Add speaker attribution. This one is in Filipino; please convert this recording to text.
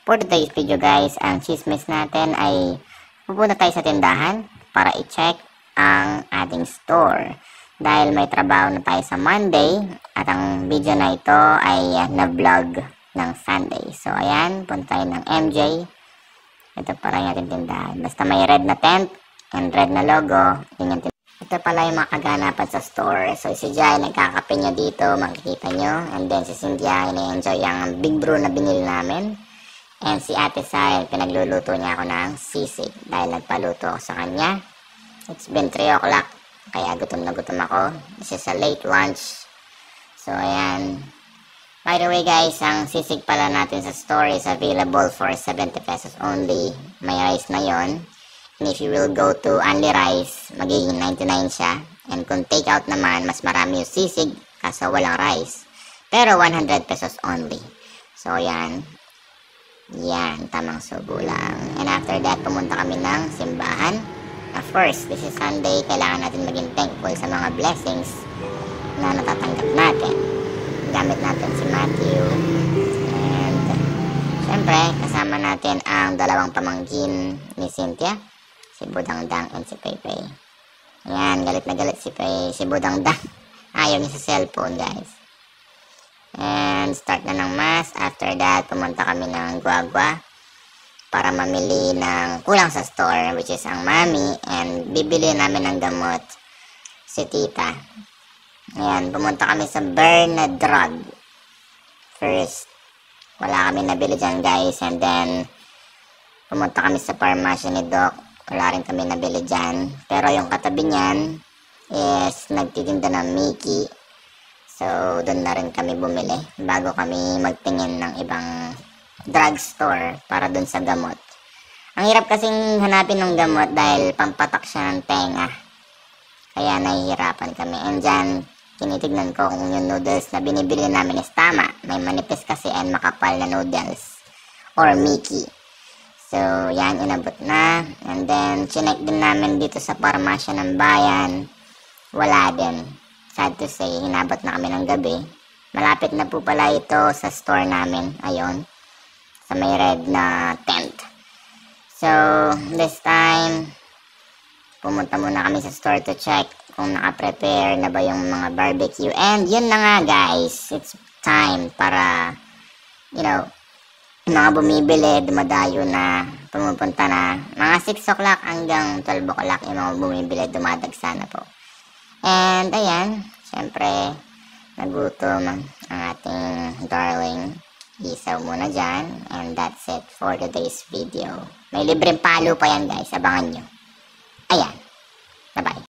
Speaker 1: For today's video guys, ang chismis natin ay pupunta tayo sa tindahan para i-check ang ating store. Dahil may trabaho na tayo sa Monday at ang video na ito ay na-vlog ng Sunday. So ayan, punta tayo ng MJ. Ito para yung ating tindahan. Basta may red na tent and red na logo, yun yung tindahan. Ito pala yung mga kaganapan sa store. So si Jai nagkakape niya dito, makikita nyo. And then si Cynthia, ini-enjoy yung big brew na binili namin. And si Ate Sai, pinagluluto niya ako ng sisig dahil nagpaluto ako sa kanya. It's been 3 o'clock, kaya gutom na gutom ako. This is a late lunch. So ayan. By the way guys, ang sisig pala natin sa store is available for 70 pesos only. May rice na yon. And if you will go to only rice, magiging 99 siya. And kung take out naman, mas marami yung sisig kaso walang rice. Pero 100 pesos only. So ayan. Yan, tamang subo lang. And after that, pumunta kami ng simbahan. Of course, this is Sunday. Kailangan natin maging thankful sa mga blessings na natatanggap natin. Gamit natin si Matthew. And, syempre, kasama natin ang dalawang pamangkin ni Cynthia. Si Budangdang and si Pepe. Yan, galit na galit si Budangdang. Ayaw niya sa cellphone, guys. And start na ng mass. After that, pumunta kami ng Guagua para mamili ng kulang sa store, which is ang mami. And bibili namin ng gamot si tita. Ayan, pumunta kami sa Bernard Drug. First, wala kami nabili dyan guys. And then, pumunta kami sa pharmacy ni Doc. Wala rin kami nabili dyan. Pero yung katabi niyan is nagtitinda ng Mickey. So, doon na rin kami bumili bago kami magtingin ng ibang drugstore para doon sa gamot. Ang hirap kasing hanapin ng gamot dahil pampatak siya ng tenga. Kaya nahihirapan kami. And dyan, tinitignan ko kung yung noodles na binibili namin is tama. May manipis kasi and makapal na noodles or Mickey. So, yan, inabot na. And then, chinek din namin dito sa parmasya ng bayan. Wala din. Sad to say, hinabot na kami ng gabi. Malapit na po pala ito sa store namin. Ayun. Sa may red na tent. So, this time, pumunta muna kami sa store to check kung naka-prepare na ba yung mga barbecue. And yun na nga guys. It's time para, yung mga bumibili, dumadayo na, pumupunta na. Mga 6 o'clock hanggang 12 o'clock yung mga bumibili, dumadagsa na po. And ayan, syempre, nagutom ang ating darling. Isaw muna dyan. And that's it for today's video. May libreng palo pa yan guys, abangan nyo. Ayan.